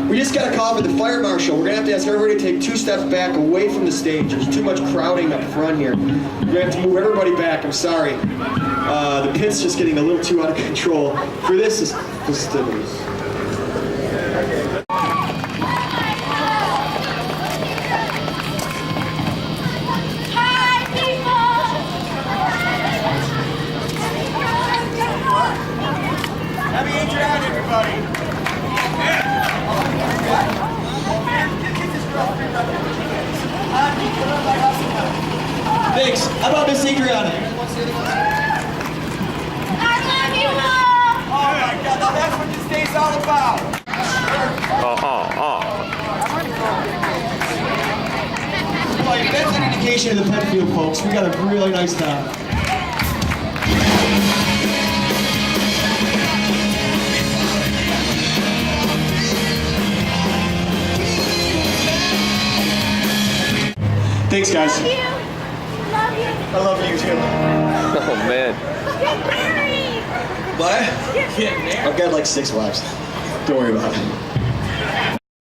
We just got a call for the fire marshal. We're going to have to ask everybody to take 2 steps back away from the stage. There's too much crowding up front here. We're going to have to move everybody back. I'm sorry. The pit's just getting a little too out of control for this festivities. Thanks. How about Miss Adriana? I love you all! Oh my God, now that's what this day's all about. Well, if that's an indication of the Penfield folks, we got a really nice time. Thanks, guys. Love you. I love you too. Oh man. Get married. What? Get married. I've got like 6 wives. Don't worry about it.